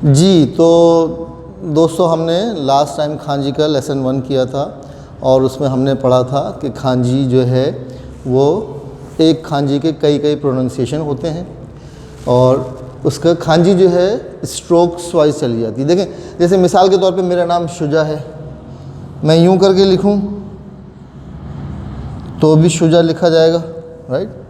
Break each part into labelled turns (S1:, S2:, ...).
S1: जी, तो दोस्तों हमने लास्ट टाइम खांजी का लेसन 1 किया था और उसमें हमने पढ़ा था कि खांजी जो है वो एक खांजी के कई कई प्रोनाउंसिएशन होते हैं और उसका खांजी जो है स्ट्रोक्स वाइज चली जाती है। देखें, जैसे मिसाल के तौर पे मेरा नाम शुजा है, मैं यूं करके लिखूं तो भी शुजा लिखा जाएगा, राइट।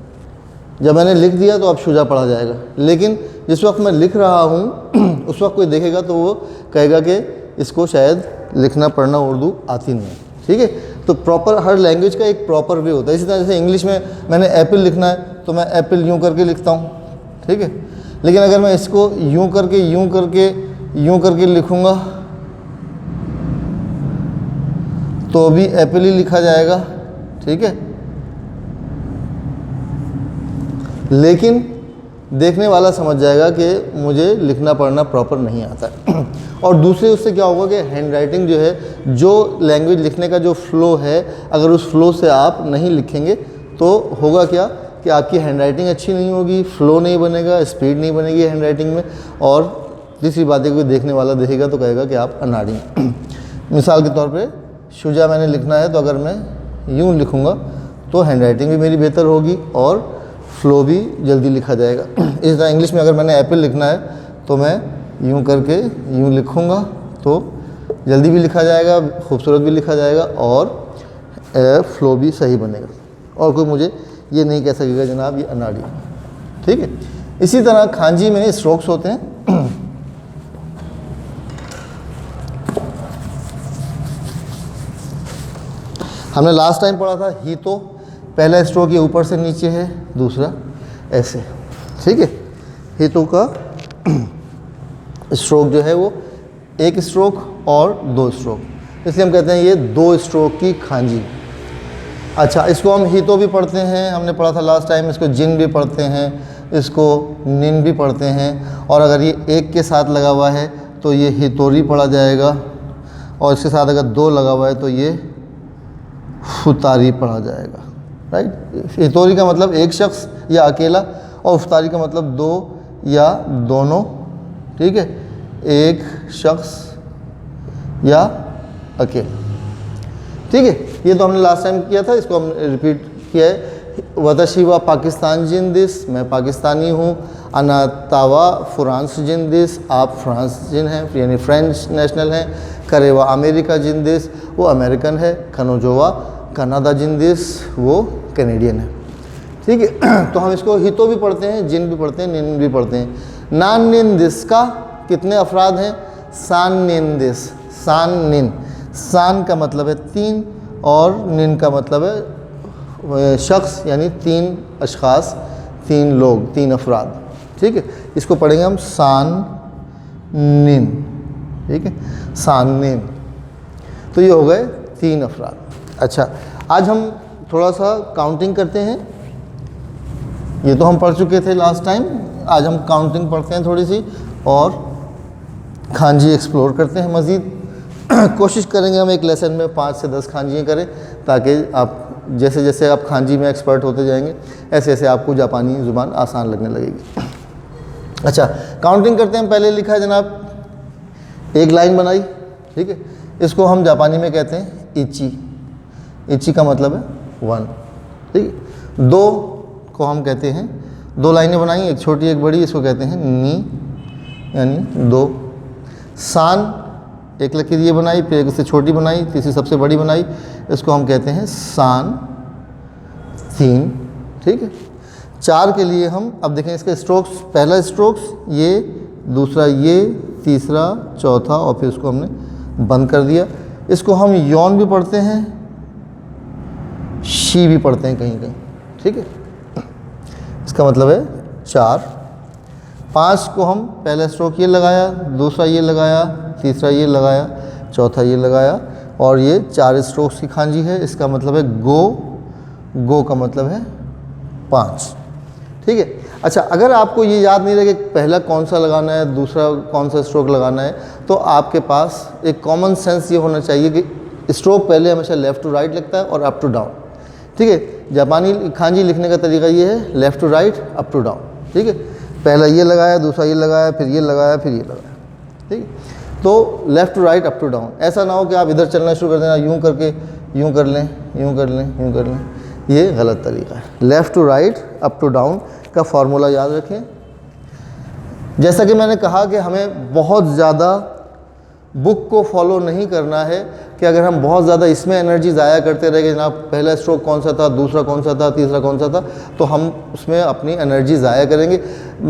S1: जब मैंने लिख दिया तो अब शुजा पढ़ा जाएगा, लेकिन जिस वक्त मैं लिख रहा हूँ उस वक्त कोई देखेगा तो वो कहेगा कि इसको शायद लिखना पढ़ना उर्दू आती नहीं है, ठीक है। तो प्रॉपर हर लैंग्वेज का एक प्रॉपर वे होता है। इसी तरह जैसे इंग्लिश में मैंने एप्पल लिखना है तो मैं एप्पल यूं करके लिखता हूँ, ठीक है। लेकिन अगर मैं इसको यूं करके लिखूँगा तो भी एप्पल ही लिखा जाएगा, ठीक है। लेकिन देखने वाला समझ जाएगा कि मुझे लिखना पढ़ना प्रॉपर नहीं आता है। और दूसरे उससे क्या होगा कि हैंड राइटिंग जो है, जो लैंग्वेज लिखने का जो फ़्लो है, अगर उस फ्लो से आप नहीं लिखेंगे तो होगा क्या कि आपकी हैंड राइटिंग अच्छी नहीं होगी, फ़्लो नहीं बनेगा, स्पीड नहीं बनेगी हैंड राइटिंग में। और तीसरी बात है, कोई देखने वाला देखेगा तो कहेगा कि आप अनाड़ी हैं। मिसाल के तौर पे शुजा मैंने लिखना है तो अगर मैं यूँ लिखूँगा तो हैंड राइटिंग भी मेरी बेहतर होगी और फ्लो भी जल्दी लिखा जाएगा। इस तरह इंग्लिश में अगर मैंने एप्पल लिखना है तो मैं यूं करके यूं लिखूँगा तो जल्दी भी लिखा जाएगा, खूबसूरत भी लिखा जाएगा और फ्लो भी सही बनेगा और कोई मुझे ये नहीं कह सकेगा जनाब ये अनाड़ी, ठीक है। इसी तरह खांजी में स्ट्रोक्स होते हैं। हमने लास्ट टाइम पढ़ा था ही, तो पहला स्ट्रोक ये ऊपर से नीचे है, दूसरा ऐसे, ठीक है। हितों का स्ट्रोक जो है वो एक स्ट्रोक और दो स्ट्रोक, इसलिए हम कहते हैं ये दो स्ट्रोक की खांजी। अच्छा, इसको हम हितो भी पढ़ते हैं, हमने पढ़ा था लास्ट टाइम। इसको जिन भी पढ़ते हैं, इसको निन भी पढ़ते हैं। और अगर ये एक के साथ लगा हुआ है तो ये हितोरी पढ़ा जाएगा और इसके साथ अगर दो लगा हुआ है तो ये फुतारी पढ़ा जाएगा, राइट। हितोरी का मतलब एक शख्स या अकेला और फुतारी का मतलब दो या दोनों, ठीक है, एक शख्स या अकेला, ठीक है। ये तो हमने लास्ट टाइम किया था, इसको हम रिपीट किया है। वतशी व पाकिस्तान जिंदिस, मैं पाकिस्तानी हूँ। अना तावा फ्रांस जिंदिस, आप फ्रांस जिन हैं यानी फ्रेंच नेशनल हैं। करे व अमेरिका जिंदिस, वो अमेरिकन है। खनोजोवा कनाडा जिंदिस, वो कैनेडियन है, ठीक है। तो हम इसको हितो भी पढ़ते हैं, जिन भी पढ़ते हैं, निन भी पढ़ते हैं। नान निन दिस का कितने अफराद हैं? सान निन दिस, सान निन। सान का मतलब है तीन और निन का मतलब है शख्स, यानी तीन अशखास, तीन लोग, तीन अफराद, ठीक है। इसको पढ़ेंगे हम सान निन, ठीक है, सान निन। तो ये हो गए तीन अफराद। अच्छा, आज हम थोड़ा सा काउंटिंग करते हैं। ये तो हम पढ़ चुके थे लास्ट टाइम, आज हम काउंटिंग पढ़ते हैं थोड़ी सी और खांजी एक्सप्लोर करते हैं मज़ीद। कोशिश करेंगे हम एक लेसन में 5 से 10 खांजियाँ करें, ताकि आप जैसे जैसे आप खांजी में एक्सपर्ट होते जाएंगे ऐसे ऐसे आपको जापानी ज़ुबान आसान लगने लगेगी। अच्छा, काउंटिंग करते हैं। पहले लिखा है जनाब, एक लाइन बनाई, ठीक है। इसको हम जापानी में कहते हैं इची। इची का मतलब है 1, ठीक है। दो को हम कहते हैं, दो लाइनें बनाई, एक छोटी एक बड़ी, इसको कहते हैं नी, यानी दो। सान, एक लकीर ये बनाई, फिर एक उससे छोटी बनाई, तीसरी सबसे बड़ी बनाई, इसको हम कहते हैं सान 3, ठीक है। 4 के लिए हम अब देखें इसके स्ट्रोक्स। पहला स्ट्रोक्स ये, दूसरा ये, तीसरा, चौथा और फिर उसको हमने बंद कर दिया। इसको हम यौन भी पढ़ते हैं, शी भी पढ़ते हैं कहीं कहीं, ठीक है। इसका मतलब है 4। 5 को हम पहला स्ट्रोक ये लगाया, दूसरा ये लगाया, तीसरा ये लगाया, चौथा ये लगाया और ये 4 स्ट्रोक्स की खांजी है। इसका मतलब है गो। गो का मतलब है 5, ठीक है। अच्छा, अगर आपको ये याद नहीं रहे कि पहला कौन सा लगाना है, दूसरा कौन सा स्ट्रोक लगाना है, तो आपके पास एक कॉमन सेंस ये होना चाहिए कि स्ट्रोक पहले हमेशा लेफ़्ट टू राइट लगता है और अप टू डाउन, ठीक है। जापानी खांजी लिखने का तरीका ये है, left to right, up to down, ठीक है। पहला ये लगाया, दूसरा ये लगाया, फिर ये लगाया, फिर ये लगाया, ठीक है। तो left to right up to down, ऐसा ना हो कि आप इधर चलना शुरू कर देना, यूँ करके यूँ कर लें, यूँ कर लें, यूँ कर लें, ये गलत तरीका है। Left to right up to down का फॉर्मूला याद रखें। जैसा कि मैंने कहा कि हमें बहुत ज़्यादा बुक को फॉलो नहीं करना है कि अगर हम बहुत ज़्यादा इसमें एनर्जी ज़ाया करते रहे कि जनाब पहला स्ट्रोक कौन सा था, दूसरा कौन सा था, तीसरा कौन सा था, तो हम उसमें अपनी एनर्जी ज़ाया करेंगे।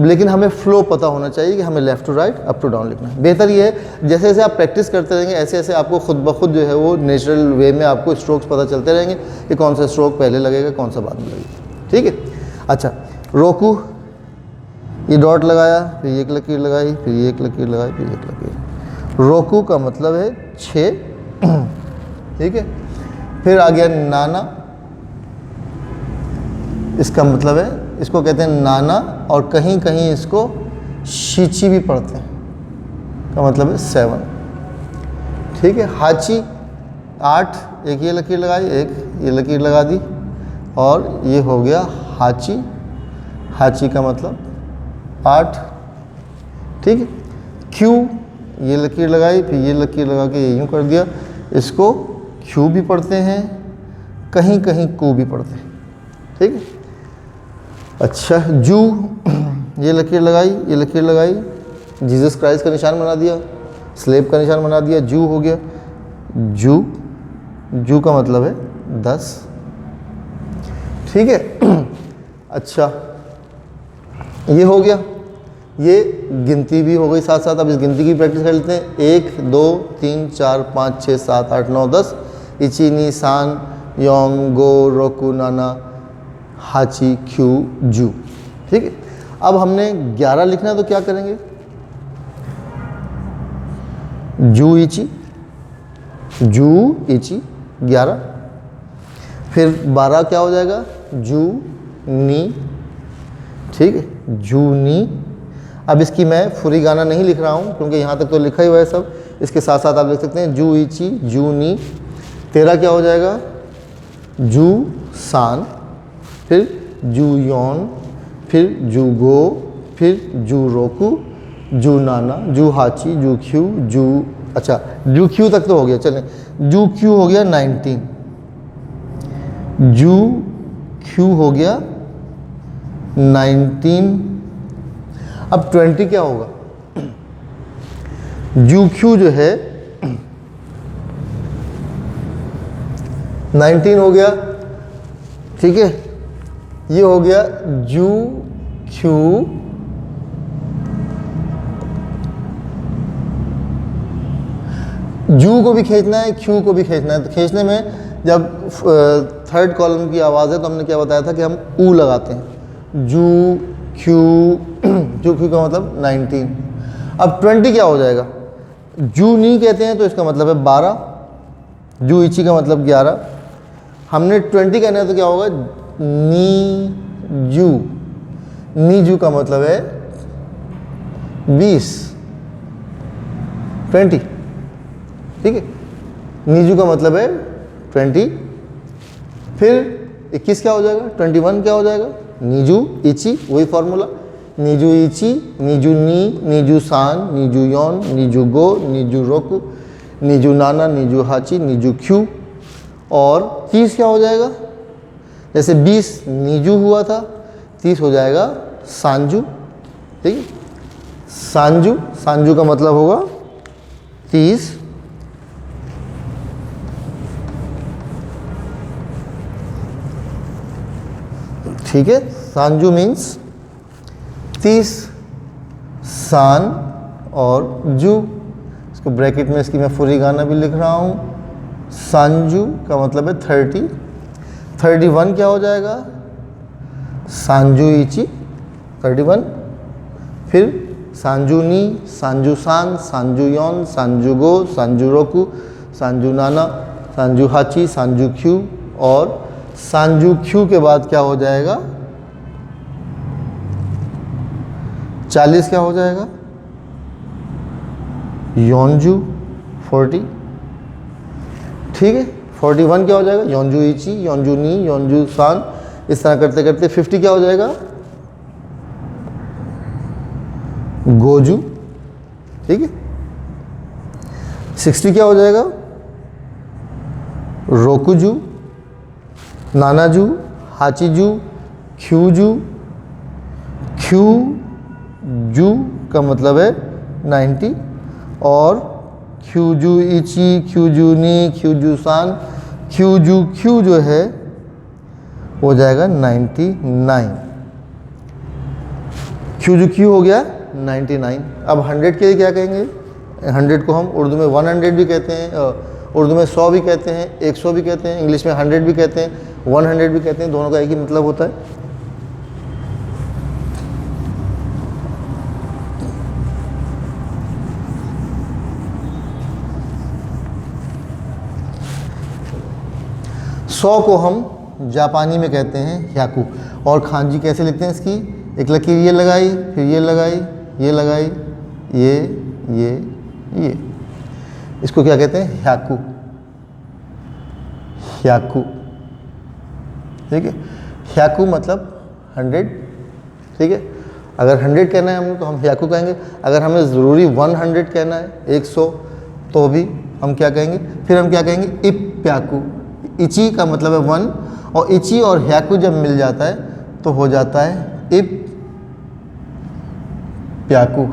S1: लेकिन हमें फ़्लो पता होना चाहिए कि हमें left to right up to down लिखना है। बेहतर ये है जैसे जैसे आप प्रैक्टिस करते रहेंगे ऐसे ऐसे आपको खुद ब खुद जो है वो नेचुरल वे में आपको स्ट्रोक्स पता चलते रहेंगे कि कौन सा स्ट्रोक पहले लगेगा, कौन सा बाद में लगेगा। ठीक है। अच्छा, रोकू, ये डॉट लगाया, फिर एक लकीर लगाई, फिर एक लकीर लगाई, फिर एक लकीर। रोकू का मतलब है 6, ठीक है। फिर आ गया नाना, इसका मतलब है, इसको कहते हैं नाना, और कहीं कहीं इसको शीची भी पढ़ते हैं, का मतलब है 7, ठीक है। हाची 8, एक ये लकीर लगाई, एक ये लकीर लगा दी, और ये हो गया हाची। हाची का मतलब 8, ठीक है। क्यू, ये लकीर लगाई, फिर ये लकीर लगा के ये यूँ कर दिया, इसको क्यू भी पढ़ते हैं, कहीं कहीं कू भी पढ़ते हैं, ठीक है। अच्छा, जू, ये लकीर लगाई, ये लकीर लगाई, जीसस क्राइस्ट का निशान बना दिया, स्लेब का निशान बना दिया, जू हो गया। जू, जू का मतलब है 10, ठीक है। अच्छा, ये हो गया, ये गिनती भी हो गई साथ साथ। अब इस गिनती की प्रैक्टिस कर लेते हैं। 1 2 3 4 5 6 7 8 9 10, इची नी सान योंग गो रोकू नाना हाची क्यू जू, ठीक है। अब हमने 11 लिखना है तो क्या करेंगे, जू इची, जू इची 11। फिर 12 क्या हो जाएगा, जू नी, ठीक है, जू नी। अब इसकी मैं फुरी गाना नहीं लिख रहा हूँ क्योंकि यहाँ तक तो लिखा ही हुआ है सब, इसके साथ साथ आप लिख सकते हैं जू इची, जू नी। 13 क्या हो जाएगा, जू सान, फिर जू योन, फिर जू गो, फिर जू रोकू, जू नाना, जू हाची, जू क्यू, जू, अच्छा जू क्यू तक तो हो गया, चलें। जू क्यू हो गया 19, जू क्यू हो गया 19। अब 20 क्या होगा, जू क्यू जो है 19 हो गया, ठीक है। ये हो गया जू क्यू, जू को भी खींचना है, क्यू को भी खींचना है। तो खींचने में जब थर्ड कॉलम की आवाज़ है तो हमने क्या बताया था कि हम ऊ लगाते हैं, जू क्यू, जू क्यू का मतलब 19। अब 20 क्या हो जाएगा, जू नी कहते हैं तो इसका मतलब है 12, जू इची का मतलब 11। हमने 20 कहना है तो क्या होगा, नी जू, नी जू का मतलब है 20, 20, ठीक है। नीजू का मतलब है 20। फिर 21 क्या हो जाएगा, 21 क्या हो जाएगा, नीजू इची, वही फॉर्मूला, नीजू इची, नीजू नी, नीजू सान, नीजू योन, नीजू गो, नीजू रोकू, नीजू नाना, नीजू हाची, नीजू क्यू। और 30 क्या हो जाएगा, जैसे 20 नीजू हुआ था, 30 हो जाएगा सांजू, ठीक है। सांजू, सांजू का मतलब होगा 30। ठीक है, सांजू मीन्स 30, सान और जू। इसको ब्रैकेट में इसकी मैं फुरी गाना भी लिख रहा हूँ। सांजू का मतलब है 30। 31 क्या हो जाएगा, सांजू इची 31। फिर सांजू नी, सांजू सान, सांजू योन, सांजू गो, सांजू रोकू, सांजू नाना, सांजू हाची, सांजू क्यू। और सांजू क्यू के बाद क्या हो जाएगा, 40 क्या हो जाएगा, योनजू 40, ठीक है। 41 क्या हो जाएगा, योनजू इची, योनजू नी, योनजू सान। इस तरह करते करते 50 क्या हो जाएगा, गोजू, ठीक है। 60 क्या हो जाएगा? रोकुजू, नानाजू, हाचीजू, ख्यूजू। ख्यूजू का मतलब है 90 और ख्यूजू इची, ख्यूजू नी, ख्यूजू सान, ख्यूजू ख्यू जो है हो जाएगा 99। ख्यूजू क्यू हो गया 99। अब 100 के लिए क्या कहेंगे? 100 को हम उर्दू में 100 भी कहते हैं, उर्दू में 100 भी कहते हैं, 100 भी कहते हैं, इंग्लिश में 100 भी कहते हैं, 100 भी कहते हैं। दोनों का एक ही मतलब होता है। 100 को हम जापानी में कहते हैं ह्याकू। और खांजी कैसे लिखते हैं इसकी? एक लकीर ये लगाई, फिर ये लगाई, ये लगाई, ये। इसको क्या कहते हैं? ह्याकू। ह्याकू, ठीक है। ह्याकू मतलब 100, ठीक है। अगर 100 कहना है हमने तो हम ह्याकू कहेंगे। अगर हमें ज़रूरी 100 कहना है, 100, तो भी हम क्या कहेंगे? फिर हम क्या कहेंगे? इप्याकू। इची का मतलब है 1, और इची और ह्याकू जब मिल जाता है तो हो जाता है इप प्याकू।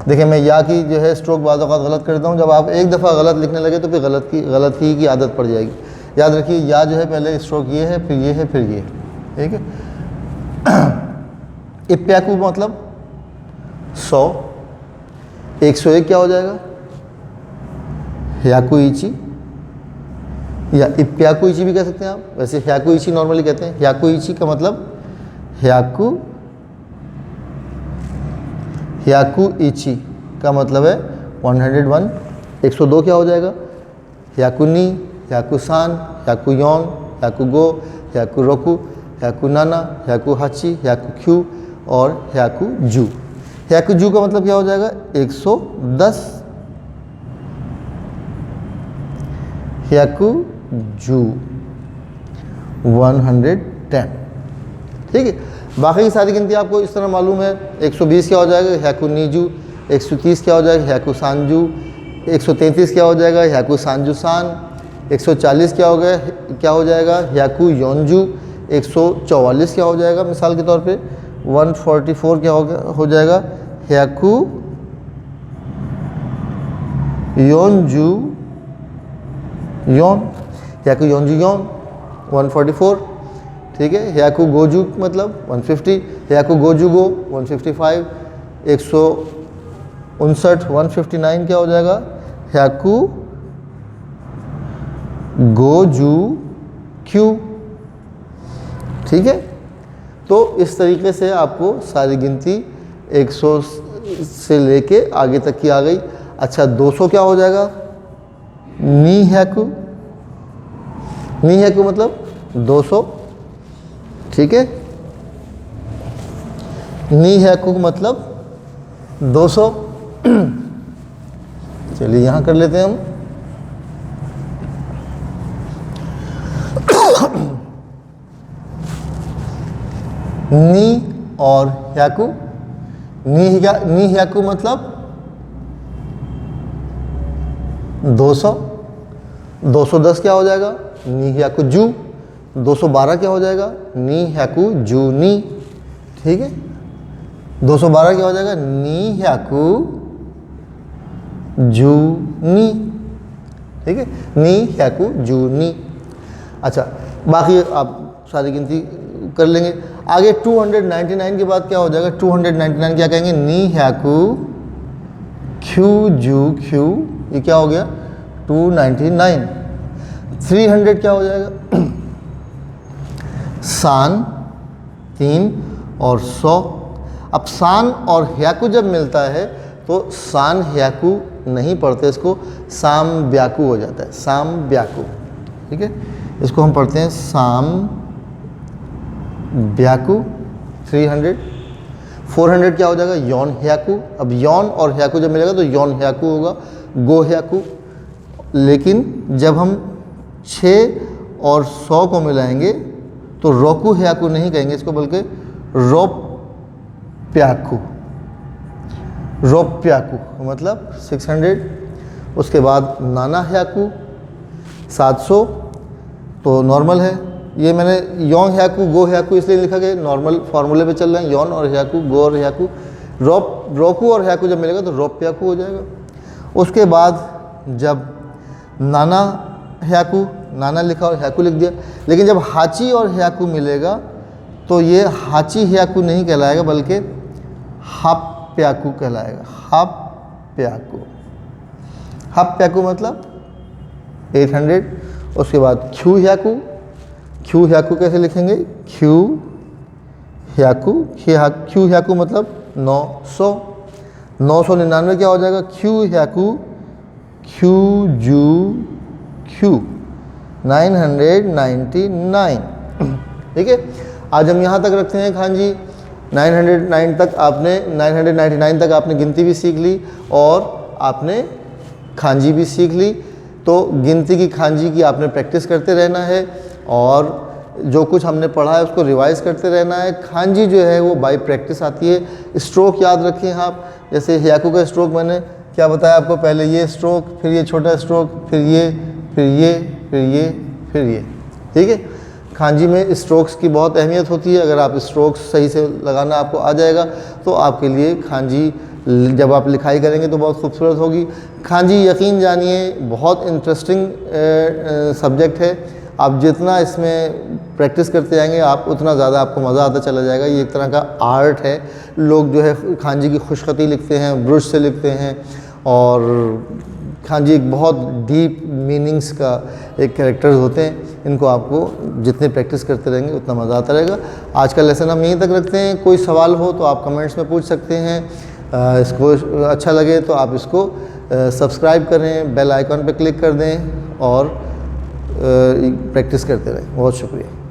S1: देखिए मैं या की जो है स्ट्रोक बाद औक़ात गलत कर देता हूँ। जब आप एक दफ़ा गलत लिखने लगे तो फिर गलत की आदत पड़ जाएगी। याद रखिए या जो है पहले स्ट्रोक ये है, फिर ये है, फिर ये, ठीक है। इप्याकू मतलब 100। 101 क्या हो जाएगा? ह्याकू इची, या इप्याकू इची भी कह सकते हैं आप। वैसे ह्याकू इची नॉर्मली कहते हैं। ह्याकू इची का मतलब ह्याकू इची का मतलब है 101। 102 क्या हो जाएगा? ह्याकू नी, ह्याकू सान, ह्याकू योन, ह्याकू गो, ह्याकू रोकू, ह्याकू नाना, ह्याकू हाची, ह्याकू ख्यू और ह्याकू जू। ह्याकू जू का मतलब क्या हो जाएगा? 110। ह्याकू जू 110, ठीक है। बाकी की सारी गिनती आपको इस तरह मालूम है। 120 क्या हो जाएगा? ह्याकू नीजू। 130 क्या हो जाएगा? ह्याकू सांजू। 133 क्या हो जाएगा? ह्याकू सांजू सान। 140 क्या हो जाएगा? ह्याकू योनजू। 144 क्या हो जाएगा? मिसाल के तौर पे 144 क्या हो जाएगा? ह्याकू योनजू योन। ह्याकू योनजू योन 144, ठीक है। ह्याकू गोजू मतलब 150। ह्याकू गोजू गो 155। 159 159 क्या हो जाएगा? ह्याकू गोजू क्यू, ठीक है। तो इस तरीके से आपको सारी गिनती 100 से लेके आगे तक की आ गई। अच्छा 200 क्या हो जाएगा? नी ह्याकू। नी ह्याकू मतलब 200, ठीक है। नी ह्याकू मतलब 200। चलिए यहाँ कर लेते हैं हम। नी और ह्याकू। नी ह्याकू मतलब 200। 210 क्या हो जाएगा? नी ह्याकू जू। 212 क्या हो जाएगा? नी ह्याकू जू नी, ठीक है। 212 क्या हो जाएगा? नी ह्याकू जू नी, ठीक है। नी ह्याकू जू नी। अच्छा बाकी आप सारी गिनती कर लेंगे। आगे 299 के बाद क्या हो जाएगा? 299 क्या कहेंगे? नी ह्याकू ख्यू जू ख्यू। ये क्या हो गया? 299। 300 क्या हो जाएगा? सान 3 और 100। अब सान और ह्याकू जब मिलता है तो सान ह्याकू नहीं पढ़ते, इसको साम ब्याकू हो जाता है। साम ब्याकू, ठीक है। इसको हम पढ़ते हैं साम ब्याकू। 300। 400 क्या हो जाएगा? यौन ह्याकू। अब यौन और ह्याकू जब मिलेगा तो यौन ह्याकू होगा, गो ह्याकू। लेकिन जब हम 6 और 100 को मिलाएंगे तो रोकू ह्याकू नहीं कहेंगे इसको, बल्कि रोप्याकू। रोप्याकू मतलब 600। उसके बाद नाना ह्याकू 700 तो नॉर्मल है। ये मैंने योंग ह्याकू गो ह्याकू इसलिए लिखा गया, नॉर्मल फार्मूले पे चल रहे हैं, योन और ह्याकू, गो और ह्याकू। रोकू और ह्याकू जब मिलेगा तो रोप्याकू हो जाएगा। उसके बाद जब नाना ह्याकू, नाना लिखा और ह्याकू लिख दिया, लेकिन जब हाची और ह्याकू मिलेगा तो ये हाची ह्याकू नहीं कहलाएगा बल्कि हाप्याकू कहलाएगा। हाप्याकू, हाप्याकू मतलब 800। उसके बाद ख्यू ह्याकू, ख्यू ह्याकू कैसे लिखेंगे, ख्यू ह्याकू, ख्यू ह्याकू मतलब 900। 999 क्या हो जाएगा, ख्यू ह्याकू ख्यू जू ख्यू 999। ठीक है, आज हम यहाँ तक रखते हैं खांजी। 909 तक आपने 999 तक आपने गिनती भी सीख ली और आपने खांजी भी सीख ली। तो गिनती की खांजी की आपने प्रैक्टिस करते रहना है और जो कुछ हमने पढ़ा है उसको रिवाइज करते रहना है। खांजी जो है वो बाय प्रैक्टिस आती है। स्ट्रोक याद रखिए आप, जैसे ह्याकू का स्ट्रोक मैंने क्या बताया आपको, पहले ये स्ट्रोक, फिर ये छोटा स्ट्रोक, फिर ये, फिर ये, फिर ये, फिर ये। ठीक है, खांजी में स्ट्रोक्स की बहुत अहमियत होती है। अगर आप स्ट्रोक्स सही से लगाना आपको आ जाएगा तो आपके लिए खांजी जब आप लिखाई करेंगे तो बहुत खूबसूरत होगी। खांजी यकीन जानिए बहुत इंटरेस्टिंग सब्जेक्ट है। आप जितना इसमें प्रैक्टिस करते जाएंगे आप उतना ज़्यादा आपको मज़ा आता चला जाएगा। ये एक तरह का आर्ट है। लोग जो है खांजी की खुशखती लिखते हैं, ब्रुश से लिखते हैं और खांजी एक बहुत डीप मीनिंग्स का एक कैरेक्टर्स होते हैं। इनको आपको जितने प्रैक्टिस करते रहेंगे उतना मज़ा आता रहेगा। आज का लेसन हम यहीं तक रखते हैं। कोई सवाल हो तो आप कमेंट्स में पूछ सकते हैं। इसको अच्छा लगे तो आप इसको सब्सक्राइब करें, बेल आइकॉन पे क्लिक कर दें और प्रैक्टिस करते रहें। बहुत शुक्रिया।